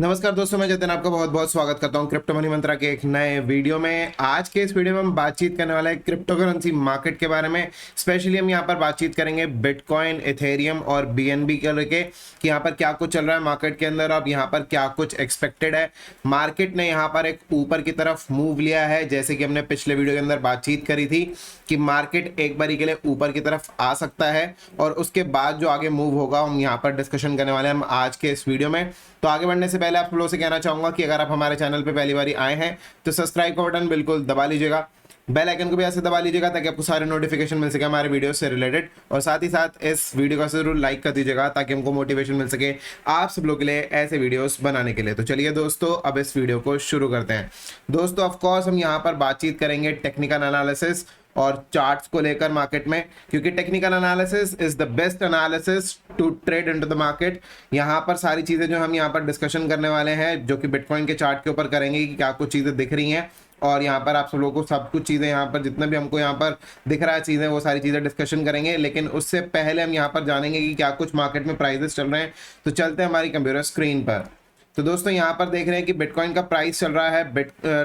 नमस्कार दोस्तों, मैं जतिन आपका बहुत बहुत स्वागत करता हूं क्रिप्टो मनी मंत्रा के एक नए वीडियो में। आज के इस वीडियो में हम बातचीत करने वाले हैं क्रिप्टो करेंसी मार्केट के बारे में। स्पेशली हम यहां पर बातचीत करेंगे बिटकॉइन, इथेरियम और बीएनबी के लेके कि यहां पर क्या कुछ चल रहा है मार्केट के अंदर, अब यहां पर क्या कुछ एक्सपेक्टेड है। मार्केट ने यहां पर एक ऊपर की तरफ मूव लिया है, जैसे कि हमने पिछले वीडियो के अंदर बातचीत करी थी कि मार्केट एक बारी के लिए ऊपर की तरफ आ सकता है और उसके बाद जो आगे मूव होगा हम यहाँ पर डिस्कशन करने वाले हैं हम आज के इस वीडियो में। तो आगे बढ़ने से पहले आप लोगों से कहना चाहूंगा कि अगर आप हमारे चैनल पे पहली बार आए हैं तो सब्सक्राइब का बटन बिल्कुल दबा लीजिएगा, बेल आइकन को भी ऐसे दबा लीजिएगा ताकि आपको सारे नोटिफिकेशन मिल सके हमारे वीडियो से रिलेटेड। और साथ ही साथ इस वीडियो को जरूर लाइक कर दीजिएगा ताकि हमको मोटिवेशन मिल सके आप सब लोग के लिए ऐसे वीडियोस बनाने के लिए। तो चलिए दोस्तों, अब इस वीडियो को शुरू करते हैं। दोस्तों ऑफ कोर्स हम यहाँ पर बातचीत करेंगे टेक्निकल एनालिसिस और चार्ट्स को लेकर मार्केट में, क्योंकि technical analysis is the best analysis to trade into the market. यहाँ पर सारी चीजें जो हम यहाँ पर डिस्कशन करने वाले हैं, जो कि बिटकॉइन के चार्ट के ऊपर करेंगे कि क्या कुछ चीजें दिख रही हैं, और यहाँ पर आप सब लोगों को सब कुछ चीजें यहाँ पर जितना भी हमको यहाँ पर दिख रहा है चीजें, वो सारी चीजें डिस्कशन करेंगे। लेकिन उससे पहले हम यहाँ पर जानेंगे कि क्या कुछ मार्केट में प्राइसेस चल रहे हैं। तो चलते हैं हमारी कंप्यूटर स्क्रीन पर। तो दोस्तों यहाँ पर देख रहे हैं कि बिटकॉइन का प्राइस चल रहा है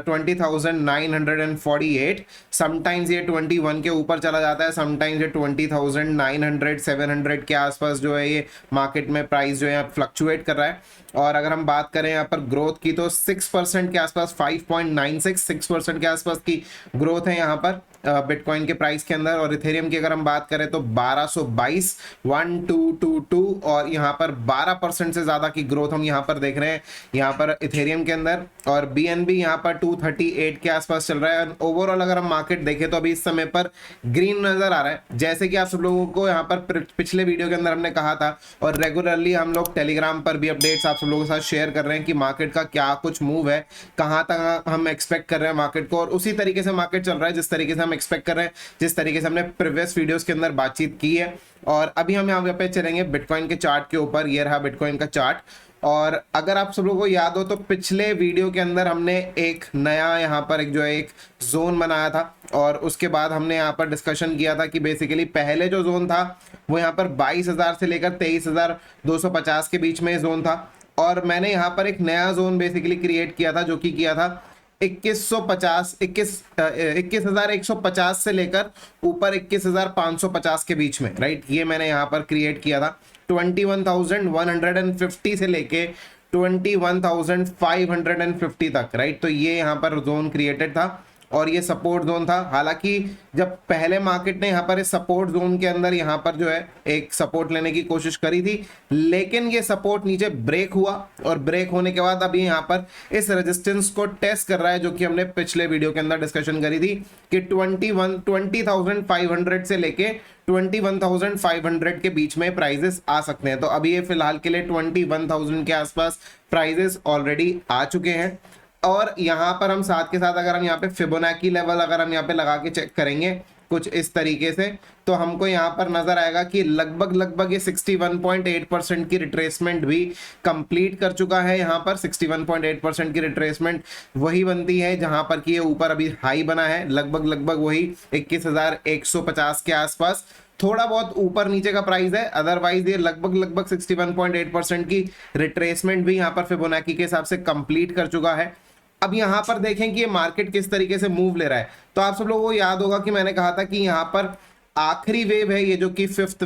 20,948। समटाइम्स ये 21 के ऊपर चला जाता है, समटाइम्स ये 20,900 700 के आसपास जो है ये मार्केट में प्राइस जो है फ्लक्चुएट कर रहा है। और अगर हम बात करें यहाँ पर ग्रोथ की तो 6% के आसपास, 5.96 6% के आसपास की ग्रोथ है यहाँ पर बिटकॉइन के प्राइस के अंदर। और इथेरियम की अगर हम बात करें तो 1222 और यहाँ पर 12% से ज्यादा की ग्रोथ हम यहाँ पर देख रहे हैं यहाँ पर इथेरियम के अंदर। और बीएनबी यहाँ पर 238 के आसपास चल रहा है। ओवरऑल अगर हम मार्केट देखें तो अभी इस समय पर ग्रीन नजर आ रहा है, जैसे कि आप सब लोगों को यहाँ पर पिछले वीडियो के अंदर हमने कहा था। और रेगुलरली हम लोग टेलीग्राम पर भी अपडेट्स आप सब लोगों के साथ शेयर कर रहे हैं कि मार्केट का क्या कुछ मूव है, कहाँ तक हम एक्सपेक्ट कर रहे हैं मार्केट को। और उसी तरीके से मार्केट चल रहा है जिस तरीके से हम एक्सपेक्ट कर रहे हैं, जिस तरीके से हमने प्रीवियस वीडियोस के अंदर बातचीत की है। और अभी हम यहाँ पे चलेंगे बिटकॉइन के चार्ट के ऊपर। ये रहा बिटकॉइन का चार्ट। और अगर आप सब लोगों को याद हो तो पिछले वीडियो के अंदर हमने एक नया यहाँ पर एक जो है एक जोन बनाया था, और उसके बाद हमने यहाँ पर डिस्कशन किया था कि बेसिकली पहले जो जोन था वो यहाँ पर 22,000 से लेकर 23,250 के बीच में जोन था। और मैंने यहाँ पर एक नया जोन बेसिकली क्रिएट किया था, जो कि किया था 21,150 से लेकर ऊपर 21,550 के बीच में, राइट। ये मैंने यहाँ पर क्रिएट किया था 21,150 से लेके 21,550 तक, राइट। तो ये यहाँ पर जोन क्रिएटेड था और ये सपोर्ट जोन था। हालांकि जब पहले मार्केट ने यहाँ पर इस सपोर्ट जोन के अंदर यहाँ पर जो है एक सपोर्ट लेने की कोशिश करी थी, लेकिन ये सपोर्ट नीचे ब्रेक हुआ और ब्रेक होने के बाद अभी यहाँ पर इस रेजिस्टेंस को टेस्ट कर रहा है, जो कि हमने पिछले वीडियो के अंदर डिस्कशन करी थी कि 20,500 से लेके 21,500 के बीच में प्राइजेस आ सकते हैं। तो अभी ये फिलहाल के लिए 21,000 के आसपास प्राइजेस ऑलरेडी आ चुके हैं। और यहाँ पर हम साथ के साथ अगर हम यहाँ पे फिबोनाची लेवल अगर हम यहाँ पे लगा के चेक करेंगे कुछ इस तरीके से, तो हमको यहाँ पर नजर आएगा कि लगभग ये 61.8% की रिट्रेसमेंट भी कंप्लीट कर चुका है। यहाँ पर 61.8% की रिट्रेसमेंट वही बनती है जहां पर कि ये ऊपर अभी हाई बना है, लगभग वही 21,150 के आसपास। थोड़ा बहुत ऊपर नीचे का प्राइस है, अदरवाइज ये लगभग 61.8% की रिट्रेसमेंट भी यहाँ पर फिबोनाची के हिसाब से कंप्लीट कर चुका है। अब यहाँ पर देखें कि ये मार्केट किस तरीके से मूव ले रहा है। तो आप सब लोगों को याद होगा कि मैंने कहा था कि यहाँ पर आखिरी वेव है ये, जो कि फिफ्थ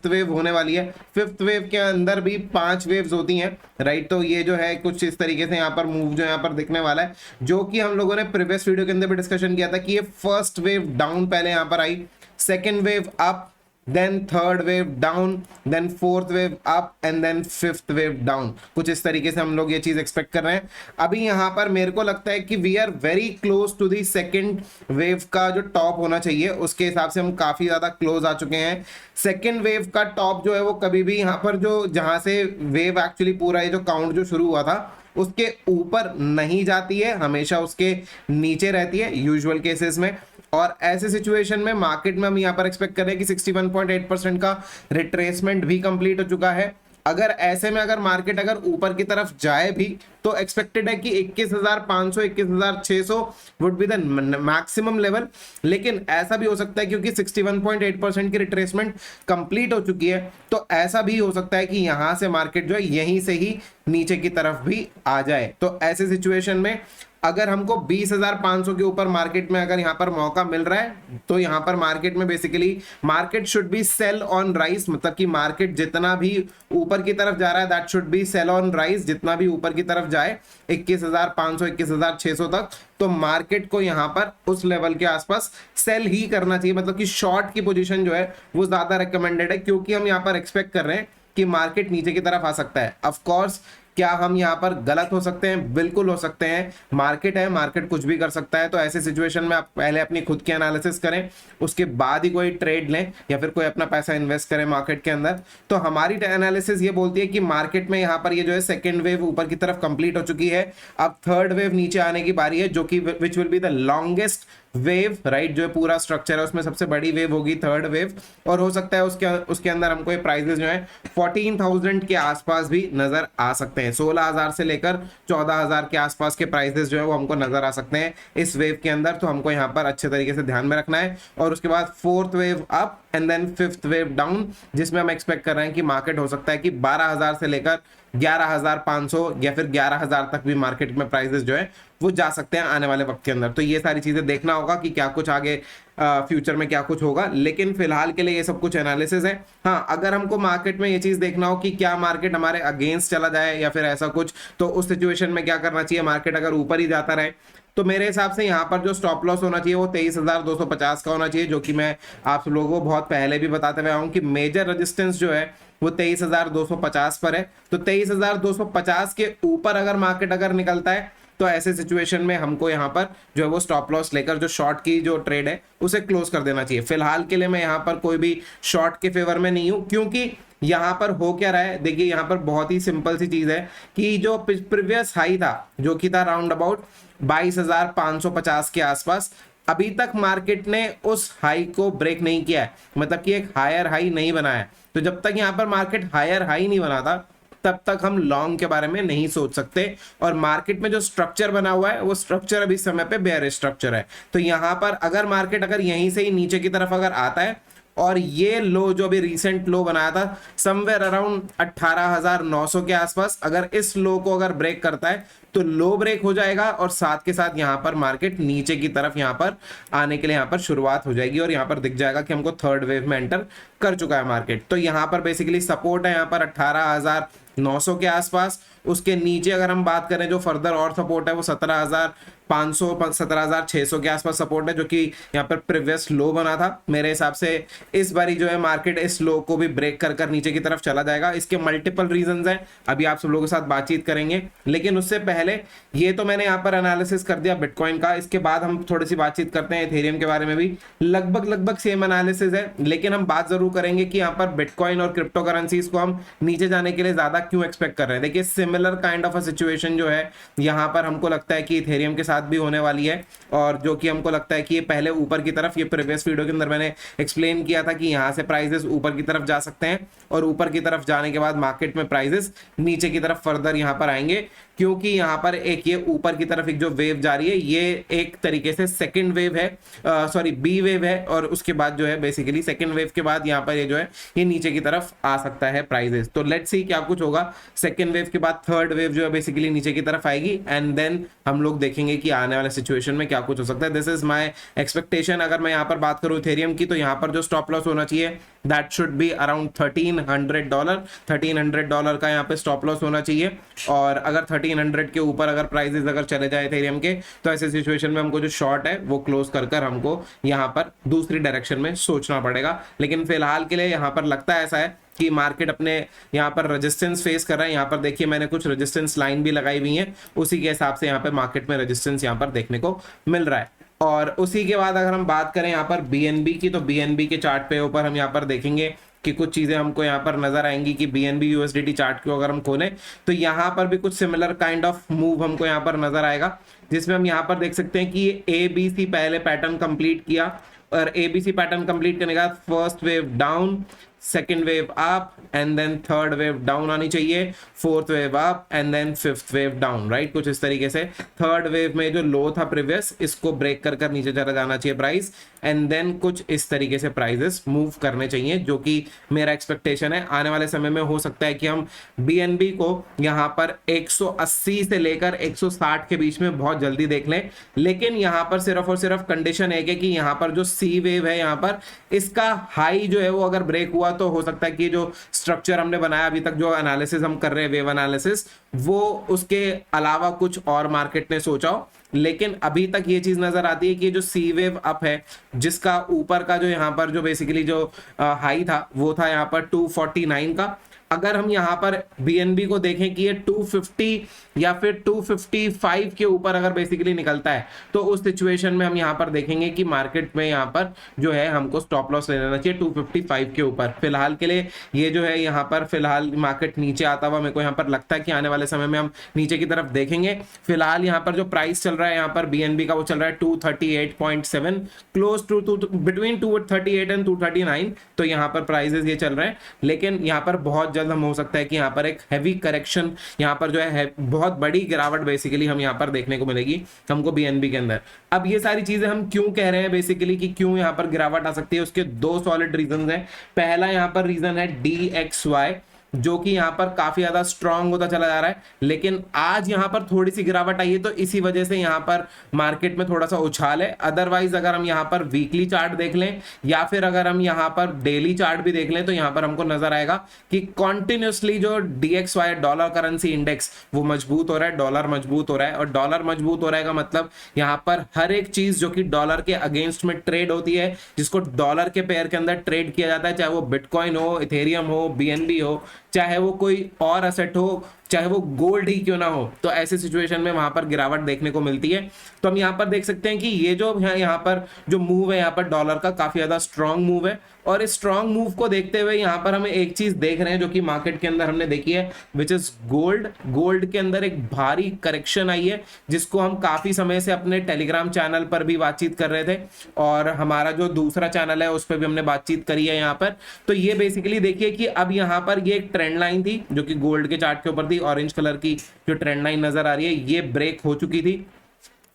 वेव होने वाली है। फिफ्थ वेव के अंदर भी 5 वेव्स होती हैं, राइट। तो ये जो है कुछ इस तरीके से यहाँ पर मूव जो यहाँ पर दिखने वाला है, जो कि हम लोगों ने प्रीवियस वीडियो के अंदर भी डिस्कशन किया था कि ये फर्स्ट वेव डाउन पहले यहाँ पर आई, second wave up, then third wave down, then fourth wave up and then fifth wave down। कुछ इस तरीके से हम लोग ये चीज एक्सपेक्ट कर रहे हैं। अभी यहाँ पर मेरे को लगता है कि we are very close to the second wave का जो टॉप होना चाहिए, उसके हिसाब से हम काफी ज्यादा क्लोज आ चुके हैं। सेकेंड वेव का टॉप जो है वो कभी भी यहाँ पर जो जहां से वेव एक्चुअली पूरा ये जो काउंट जो शुरू हुआ था उसके ऊपर नहीं जाती है, हमेशा उसके नीचे रहती है यूजुअल केसेस में। और ऐसे सिचुएशन में मार्केट में हम यहाँ पर एक्सपेक्ट कर रहे हैं कि 61.8% का रिट्रेसमेंट भी कंप्लीट हो चुका है। अगर ऐसे में अगर मार्केट अगर ऊपर की तरफ जाए भी तो एक्सपेक्टेड है कि 21,500 21,600 would be the maximum level. लेकिन ऐसा भी हो सकता है क्योंकि 61.8% की रिट्रेसमेंट कंप्लीट हो चुकी है, तो ऐसा भी हो सकता है कि यहां से मार्केट जो है यहीं से ही नीचे की तरफ भी आ जाए। तो ऐसे सिचुएशन में अगर हमको 20,500 के ऊपर मार्केट में अगर यहां पर मौका मिल रहा है, तो यहां पर मार्केट में basically market should be sell on rise, मतलब कि मार्केट जितना भी ऊपर की तरफ जा रहा है that should be sell on rise, जितना भी ऊपर की तरफ जाए 21,500 21,600 तक, तो मार्केट को यहां पर उस लेवल के आसपास सेल ही करना चाहिए। मतलब कि शॉर्ट की पोजीशन जो है वो ज्यादा रिकमेंडेड है, क्योंकि हम यहां पर एक्सपेक्ट कर रहे हैं कि मार्केट नीचे की तरफ आ सकता है। ऑफ कोर्स क्या हम यहाँ पर गलत हो सकते हैं? बिल्कुल हो सकते हैं, मार्केट है, मार्केट कुछ भी कर सकता है। तो ऐसे सिचुएशन में आप पहले अपनी खुद की एनालिसिस करें, उसके बाद ही कोई ट्रेड लें या फिर कोई अपना पैसा इन्वेस्ट करें मार्केट के अंदर। तो हमारी एनालिसिस ये बोलती है कि मार्केट में यहाँ पर ये जो है सेकेंड वेव ऊपर की तरफ कंप्लीट हो चुकी है, अब थर्ड वेव नीचे आने की बारी है, जो कि which will be the longest wave, right. जो पूरा स्ट्रक्चर है उसमें सबसे बड़ी वेव होगी थर्ड वेव, और हो सकता है उसके अंदर हमको ये प्राइजेस जो है 14,000 के आसपास भी नजर आ सकते हैं। 16,000 से लेकर 14,000 के आसपास के प्राइजेस जो है वो हमको नजर आ सकते हैं इस वेव के अंदर। तो हमको यहाँ पर अच्छे तरीके से ध्यान में रखना है। और उसके बाद fourth wave up and then fifth wave down, जिसमें हम एक्सपेक्ट कर रहे हैं कि मार्केट हो सकता है कि 12,000 से लेकर 11,500 या फिर 11,000 तक भी मार्केट में प्राइसेस जो है वो जा सकते हैं आने वाले वक्त के अंदर। तो ये सारी चीजें देखना होगा कि क्या कुछ आगे फ्यूचर में क्या कुछ होगा, लेकिन फिलहाल के लिए ये सब कुछ एनालिसिस है। हाँ, अगर हमको मार्केट में ये चीज देखना हो कि क्या मार्केट हमारे अगेंस्ट चला जाए या फिर ऐसा कुछ, तो उस सिचुएशन में क्या करना चाहिए? मार्केट अगर ऊपर ही जाता रहे तो मेरे हिसाब से यहाँ पर जो स्टॉप लॉस होना चाहिए वो 23,250 का होना चाहिए, जो कि मैं आप लोगों को बहुत पहले भी बताते हुए आऊँ कि मेजर रेजिस्टेंस जो है वो 23,250 पर है। तो 23,250 के ऊपर अगर मार्केट अगर निकलता है तो ऐसे सिचुएशन में हमको यहाँ पर जो है वो स्टॉप लॉस लेकर जो शॉर्ट की जो ट्रेड है उसे क्लोज कर देना चाहिए। फिलहाल के लिए मैं यहाँ पर कोई भी शॉर्ट के फेवर में नहीं हूं, क्योंकि यहाँ पर हो क्या रहा है, देखिए यहाँ पर बहुत ही सिंपल सी चीज है कि जो प्रीवियस हाई था जो कि था राउंड अबाउट 22,550 के आसपास, अभी तक मार्केट ने उस हाई को ब्रेक नहीं किया है, मतलब कि एक हायर हाई नहीं बनाया है। तो जब तक यहाँ पर मार्केट हायर हाई नहीं बनाता तब तक हम लॉन्ग के बारे में नहीं सोच सकते। और मार्केट में जो स्ट्रक्चर बना हुआ है वो स्ट्रक्चर अभी समय पे बेयरिश स्ट्रक्चर है। तो यहाँ पर अगर मार्केट अगर यहीं से ही नीचे की तरफ अगर आता है और ये लो जो अभी रिसेंट लो बनाया था समवेयर अराउंड 18,900 के आसपास, अगर इस लो को अगर ब्रेक करता है तो लो ब्रेक हो जाएगा और साथ के साथ यहाँ पर मार्केट नीचे की तरफ यहाँ पर आने के लिए यहाँ पर शुरुआत हो जाएगी और यहाँ पर दिख जाएगा कि हमको थर्ड वेव में एंटर कर चुका है मार्केट। तो यहाँ पर बेसिकली सपोर्ट है यहाँ पर 18,900 के आसपास। उसके नीचे अगर हम बात करें जो फर्दर और सपोर्ट है वो 17,500 17,600 के आसपास सपोर्ट है, जो कि यहाँ पर प्रीवियस लो बना था। मेरे हिसाब से इस बारी जो है मार्केट इस लो को भी ब्रेक कर नीचे की तरफ चला जाएगा। इसके मल्टीपल रीजंस हैं, अभी आप सब लोगों के साथ बातचीत करेंगे, लेकिन उससे पहले ये तो मैंने यहाँ पर एनालिसिस कर दिया बिटकॉइन का। इसके बाद हम थोड़ी सी बातचीत करते हैं इथेरियम के बारे में भी। लगभग सेम एनालिसिस है, लेकिन हम बात जरूर करेंगे कि यहाँ पर बिटकॉइन और क्रिप्टो करेंसीज को हम नीचे जाने के लिए ज्यादा क्यों एक्सपेक्ट कर रहे हैं। देखिए similar kind of a situation जो है यहाँ पर हमको लगता है कि इथेरियम के साथ भी होने वाली है, और जो कि हमको लगता है कि ये पहले ऊपर की तरफ, ये प्रीवियस वीडियो के अंदर मैंने एक्सप्लेन किया था कि यहाँ से प्राइसेस ऊपर की तरफ जा सकते हैं और ऊपर की तरफ जाने के बाद मार्केट में प्राइसेस नीचे की तरफ फर्दर यहाँ पर आएंगे, क्योंकि यहाँ पर एक ये ऊपर की तरफ एक जो वेव जा रही है ये एक तरीके से सेकंड वेव है, सॉरी बी वेव है, और उसके बाद जो है बेसिकली सेकंड वेव के बाद यहाँ पर ये जो है ये नीचे की तरफ आ सकता है प्राइसेस। तो लेट्स सी क्या कुछ होगा। सेकंड वेव के बाद थर्ड वेव जो है बेसिकली नीचे की तरफ आएगी एंड देन हम लोग देखेंगे कि आने वाले सिचुएशन में क्या कुछ हो सकता है। This is my expectation. अगर मैं यहाँ पर बात करूँ इथेरियम की, तो यहाँ पर जो स्टॉप लॉस होना चाहिए दैट शुड बी अराउंड $1,300 $1,300 का यहाँ पे स्टॉप लॉस होना चाहिए। और अगर 1300 के ऊपर अगर प्राइसेस अगर चले जाए इथेरियम के, तो ऐसे सिचुएशन में हमको जो शॉर्ट है वो क्लोज कर हमको यहाँ पर दूसरी डायरेक्शन में सोचना पड़ेगा। लेकिन फिलहाल के लिए यहाँ पर लगता है ऐसा है कि मार्केट अपने यहाँ पर रेजिस्टेंस फेस कर रहा है। यहाँ पर देखिए मैंने कुछ रेजिस्टेंस लाइन भी लगाई हुई है, उसी के हिसाब से यहाँ पे मार्केट में रेजिस्टेंस यहाँ पर देखने को मिल रहा है। और उसी के बाद अगर हम बात करें यहाँ पर बीएनबी की, तो बीएनबी के चार्ट पे ऊपर हम यहाँ पर देखेंगे कि कुछ चीजें हमको यहाँ पर नजर आएंगी कि बीएनबी यूएसडीटी चार्ट को अगर हम खोलें तो यहाँ पर भी कुछ सिमिलर काइंड ऑफ मूव हमको यहाँ पर नजर आएगा, जिसमें हम यहाँ पर देख सकते हैं कि ABC पहले पैटर्न कंप्लीट किया और ABC पैटर्न कंप्लीट करने के बाद first wave down, second wave up and then third wave down आनी चाहिए, fourth wave up and then fifth wave down, right. कुछ इस तरीके से थर्ड वेव में जो लो था प्रीवियस, इसको ब्रेक कर कर नीचे चला जाना चाहिए प्राइस, एंड देन कुछ इस तरीके से प्राइजेस मूव करने चाहिए, जो कि मेरा एक्सपेक्टेशन है। आने वाले समय में हो सकता है कि हम बीएनबी को यहाँ पर 180 से लेकर 160 के बीच में बहुत जल्दी देख लें, लेकिन यहाँ पर सिर्फ और सिर्फ कंडीशन एक है कि यहाँ पर जो सी वेव है, यहाँ पर इसका हाई जो है वो अगर ब्रेक हुआ तो हो सकता है कि जो स्ट्रक्चर हमने बनाया अभी तक, जो एनालिसिस हम कर रहे हैं वेव एनालिसिस, वो उसके अलावा कुछ और मार्केट ने सोचा हो। लेकिन अभी तक ये चीज नजर आती है कि जो सी वेव अप है, जिसका ऊपर का जो यहाँ पर जो बेसिकली जो हाई था वो था यहाँ पर 249 का। अगर हम यहाँ पर बीएनबी को देखें कि ये 250 या फिर 255 के ऊपर अगर बेसिकली निकलता है, तो उस सिचुएशन में हम यहाँ पर देखेंगे कि मार्केट में यहाँ पर जो है हमको स्टॉप लॉस ले लेना चाहिए 255 के ऊपर। फिलहाल के लिए ये जो है यहाँ पर फिलहाल मार्केट नीचे आता हुआ मेरे को यहाँ पर लगता है कि आने वाले समय में हम नीचे की तरफ देखेंगे। फिलहाल यहाँ पर जो प्राइस चल रहा है यहाँ पर बीएनबी का, वो चल रहा है 238.7, क्लोज टू बिटवीन 238 एंड 239, तो यहाँ पर प्राइसेस ये चल रहे हैं। लेकिन यहाँ पर बहुत हम हो सकता है कि यहाँ पर एक हैवी करेक्शन, यहाँ पर जो है बहुत बड़ी गिरावट बेसिकली हम यहाँ पर देखने को मिलेगी हमको बीएनबी के अंदर। अब ये सारी चीजें हम क्यों कह रहे हैं बेसिकली कि क्यों यहाँ पर गिरावट आ सकती है, उसके दो सॉलिड रीजन हैं। पहला यहाँ पर रीजन है DXY, जो कि यहाँ पर काफी ज्यादा स्ट्रांग होता चला जा रहा है, लेकिन आज यहाँ पर थोड़ी सी गिरावट आई है, तो इसी वजह से यहाँ पर मार्केट में थोड़ा सा उछाल है। अदरवाइज अगर हम यहाँ पर वीकली चार्ट देख लें या फिर अगर हम यहाँ पर डेली चार्ट भी देख लें, तो यहाँ पर हमको नजर आएगा कि कॉन्टिन्यूसली जो DXY डॉलर करेंसी इंडेक्स वो मजबूत हो रहा है, डॉलर मजबूत हो रहा है। और डॉलर मजबूत हो रहा है का मतलब यहाँ पर हर एक चीज जो कि डॉलर के अगेंस्ट में ट्रेड होती है, जिसको डॉलर के पेयर के अंदर ट्रेड किया जाता है, चाहे वो बिटकॉइन हो, इथेरियम हो, बीएनबी हो, चाहे वो कोई और असेट हो, चाहे वो गोल्ड ही क्यों ना हो, तो ऐसे सिचुएशन में वहां पर गिरावट देखने को मिलती है। तो हम यहाँ पर देख सकते हैं कि ये जो है यहाँ पर जो मूव है यहाँ पर डॉलर का काफी ज्यादा स्ट्रांग मूव है। और इस स्ट्रांग मूव को देखते हुए यहाँ पर हमें एक चीज देख रहे हैं जो कि मार्केट के अंदर हमने देखी है, विच इज गोल्ड। गोल्ड के अंदर एक भारी करेक्शन आई है, जिसको हम काफी समय से अपने टेलीग्राम चैनल पर भी बातचीत कर रहे थे, और हमारा जो दूसरा चैनल है उस पर भी हमने बातचीत करी है यहाँ पर। तो ये बेसिकली देखिए कि अब यहाँ पर ये एक ट्रेंड लाइन थी जो कि गोल्ड के चार्ट के ऊपर थी, ऑरेंज कलर की जो ट्रेंड लाइन नजर आ रही है, ये ब्रेक हो चुकी थी।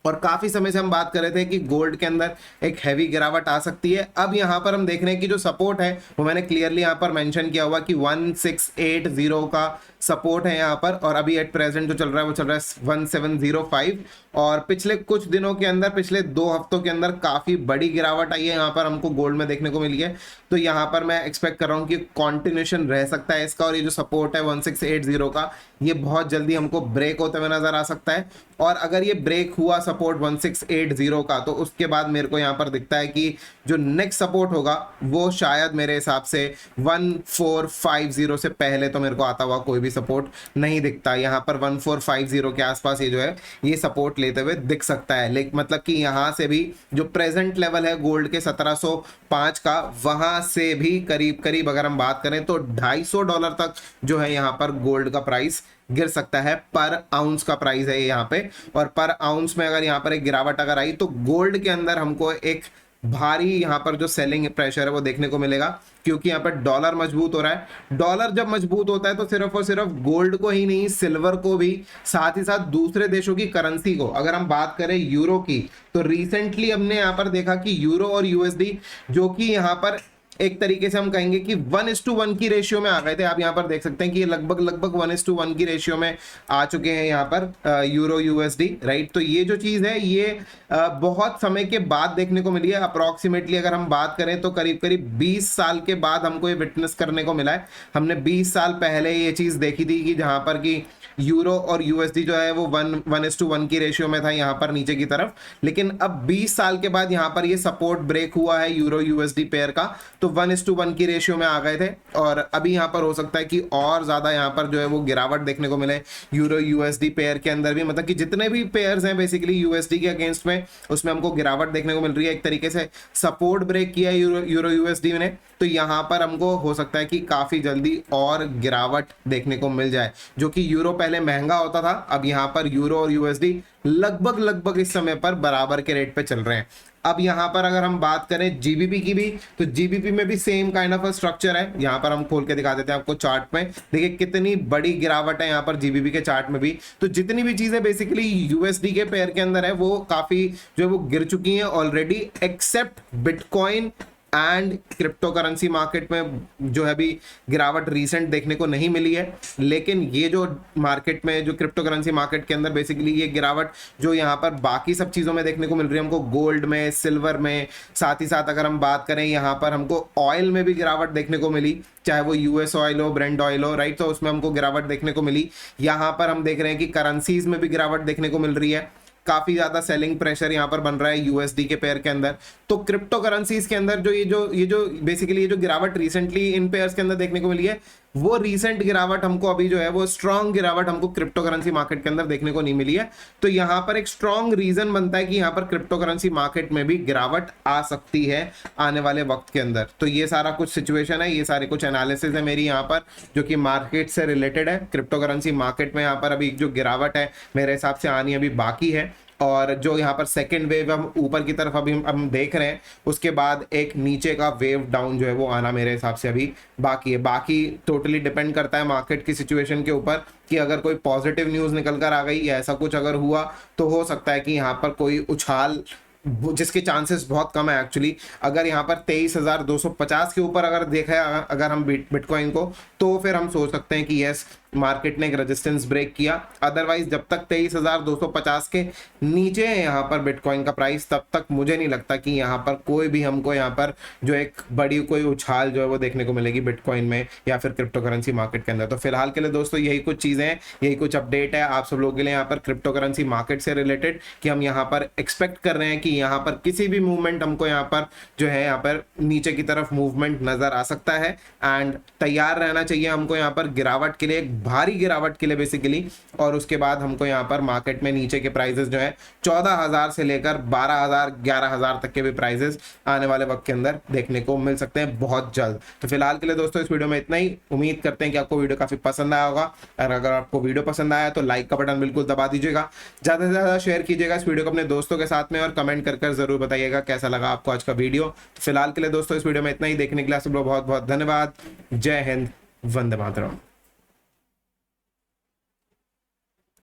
और काफी समय से हम बात कर रहे थे कि गोल्ड के अंदर एक हैवी गिरावट आ सकती है। अब यहाँ पर हम देख रहे हैं कि जो सपोर्ट है वो मैंने क्लियरली यहाँ पर मेंशन किया हुआ कि 1680 का सपोर्ट है यहाँ पर, और अभी एट प्रेजेंट जो चल रहा है वो चल रहा है 1705। और पिछले कुछ दिनों के अंदर, पिछले 2 हफ्तों के अंदर काफी बड़ी गिरावट आई है यहाँ पर हमको गोल्ड में देखने को मिली है। तो यहाँ पर मैं एक्सपेक्ट कर रहा हूँ कि कॉन्टिन्यूशन रह सकता है इसका, और ये जो सपोर्ट है 1680 का, ये बहुत जल्दी हमको ब्रेक होते हुए नजर आ सकता है। और अगर ये ब्रेक हुआ सपोर्ट 1680 का, तो उसके बाद मेरे को यहाँ पर दिखता है कि जो नेक्स्ट सपोर्ट होगा वो शायद मेरे हिसाब से 1450 से पहले तो मेरे को आता हुआ कोई भी सपोर्ट नहीं दिखता। यहाँ पर 1450 के आसपास ये जो है ये सपोर्ट लेते हुए दिख सकता है। लेकिन मतलब कि यहाँ से भी जो प्रेजेंट लेवल है गोल्ड के 1705 का, वहां से भी करीब करीब अगर हम बात करें तो $250 तक जो है यहाँ पर गोल्ड का प्राइस गिर सकता है। पर आउंस का प्राइस है यहाँ पे, और पर आउंस में अगर यहाँ पर एक गिरावट अगर आई तो गोल्ड के अंदर हमको एक भारी यहाँ पर जो सेलिंग प्रेशर है वो देखने को मिलेगा, क्योंकि यहाँ पर डॉलर मजबूत हो रहा है। डॉलर जब मजबूत होता है तो सिर्फ और सिर्फ गोल्ड को ही नहीं, सिल्वर को भी, साथ ही साथ दूसरे देशों की करेंसी को, अगर हम बात करें यूरो की, तो रिसेंटली हमने यहाँ पर देखा कि यूरो और यूएसडी जो कि यहाँ पर एक तरीके से हम कहेंगे कि 1:1 की रेशियो में आ गए थे। आप यहाँ पर देख सकते हैं कि ये लगभग 1:1 की रेशियो में आ चुके हैं यहाँ पर यूरो यूएसडी, राइट। तो ये जो चीज़ है ये बहुत समय के बाद देखने को मिली है। अप्रॉक्सीमेटली अगर हम बात करें तो करीब करीब 20 साल के बाद हमको ये विटनेस करने को मिला है। हमने 20 साल पहले ये चीज़ देखी थी कि जहाँ पर कि यूरो और यूएसडी जो है वो 1:1 की रेशियो में था यहाँ पर नीचे की तरफ, लेकिन अब 20 साल के बाद यहाँ पर ये सपोर्ट ब्रेक हुआ है यूरो यूएसडी पेयर का, तो 1:1 की रेशियो में आ गए थे। और अभी यहाँ पर हो सकता है कि और ज्यादा यहाँ पर जो है वो गिरावट देखने को मिले यूरो यूएसडी पेयर के अंदर भी, मतलब कि जितने भी पेयर्स हैं बेसिकली यूएसडी के अगेंस्ट में, उसमें हमको गिरावट देखने को मिल रही है। एक तरीके से सपोर्ट ब्रेक किया है यूरो यूएसडी ने, तो यहाँ पर हमको हो सकता है कि काफी जल्दी और गिरावट देखने को मिल जाए। जो कि यूरो पहले महंगा होता था, अब यहाँ पर यूरो और यूएसडी लगभग इस समय पर बराबर के रेट पे चल रहे हैं। अब यहाँ पर अगर हम बात करें जीबीपी की भी, तो जीबीपी में भी सेम काइंड ऑफ स्ट्रक्चर है। यहाँ पर हम खोल के दिखा देते हैं आपको चार्ट में, देखिए कितनी बड़ी गिरावट है यहाँ पर जीबीपी के चार्ट में भी। तो जितनी भी चीजें बेसिकली यूएसडी के पेयर के अंदर है वो काफी जो है वो गिर चुकी हैं already, except bitcoin and crypto currency market में जो है अभी गिरावट रीसेंट देखने को नहीं मिली है। लेकिन ये जो मार्केट में जो क्रिप्टो करेंसी मार्केट के अंदर बेसिकली ये गिरावट जो यहाँ पर बाकी सब चीज़ों में देखने को मिल रही है हमको, गोल्ड में, सिल्वर में, साथ ही साथ अगर हम बात करें यहाँ पर हमको ऑयल में भी गिरावट देखने को मिली, चाहे वो यूएस ऑयल हो, ब्रेंट ऑयल हो, राइट, तो उसमें हमको गिरावट देखने को मिली। यहाँ पर हम देख रहे हैं कि करेंसीज में भी गिरावट देखने को मिल रही है, काफी ज्यादा सेलिंग प्रेशर यहाँ पर बन रहा है यूएसडी के पेयर के अंदर। तो क्रिप्टो करेंसीज के अंदर जो ये जो बेसिकली ये जो गिरावट रिसेंटली इन पेयर्स के अंदर देखने को मिली है, वो रीसेंट गिरावट हमको अभी जो है वो स्ट्रॉन्ग गिरावट हमको क्रिप्टो करेंसी मार्केट के अंदर देखने को नहीं मिली है। तो यहाँ पर एक स्ट्रॉन्ग रीजन बनता है कि यहाँ पर क्रिप्टो करेंसी मार्केट में भी गिरावट आ सकती है आने वाले वक्त के अंदर। तो ये सारा कुछ सिचुएशन है, ये सारे कुछ एनालिसिस है मेरी यहाँ पर जो कि मार्केट से रिलेटेड है। क्रिप्टो करेंसी मार्केट में यहाँ पर अभी जो गिरावट है मेरे हिसाब से आनी अभी बाकी है, और जो यहाँ पर सेकेंड वेव हम ऊपर की तरफ अभी हम देख रहे हैं, उसके बाद एक नीचे का वेव डाउन जो है वो आना मेरे हिसाब से अभी बाकी है। बाकी टोटली डिपेंड करता है मार्केट की सिचुएशन के ऊपर कि अगर कोई पॉजिटिव न्यूज़ निकल कर आ गई या ऐसा कुछ अगर हुआ तो हो सकता है कि यहाँ पर कोई उछाल, जिसके चांसेस बहुत कम है एक्चुअली। अगर यहाँ पर 23,250 के ऊपर अगर देखा अगर हम बिटकॉइन को, तो फिर हम सोच सकते हैं कि यस मार्केट ने एक रेजिस्टेंस ब्रेक किया। अदरवाइज जब तक 23,250 के नीचे है यहाँ पर बिटकॉइन का प्राइस, तब तक मुझे नहीं लगता कि यहाँ पर कोई भी हमको यहाँ पर जो एक बड़ी कोई उछाल जो है वो देखने को मिलेगी बिटकॉइन में या फिर क्रिप्टो करेंसी मार्केट के अंदर। तो फिलहाल के लिए दोस्तों यही कुछ चीज़ें हैं, यही कुछ अपडेट है आप सब लोगों के लिए यहाँ पर क्रिप्टो करेंसी मार्केट से रिलेटेड, कि हम यहाँ पर एक्सपेक्ट कर रहे हैं कि यहाँ पर किसी भी मूवमेंट हमको यहाँ पर जो है यहाँ पर नीचे की तरफ मूवमेंट नजर आ सकता है। एंड तैयार रहना चाहिए हमको यहाँ पर गिरावट के लिए, भारी गिरावट के लिए बेसिकली। और उसके बाद हमको यहाँ पर मार्केट में नीचे के प्राइसेस जो है 14,000 से लेकर 12,000 11,000 तक के भी प्राइसेस आने वाले वक्त के अंदर देखने को मिल सकते हैं बहुत जल्द। तो फिलहाल के लिए दोस्तों इस वीडियो में इतना ही। उम्मीद करते हैं कि आपको वीडियो काफी पसंद आया होगा, और अगर आपको वीडियो पसंद आया तो लाइक का बटन बिल्कुल दबा दीजिएगा, ज्यादा से ज्यादा शेयर कीजिएगा इस वीडियो को अपने दोस्तों के साथ में, और कमेंट कर जरूर बताइएगा कैसा लगा आपको आज का वीडियो। तो फिलहाल के लिए दोस्तों इस वीडियो में इतना ही। देखने के लिए आप सब लोग बहुत बहुत धन्यवाद। जय हिंद, वंदे मातरम।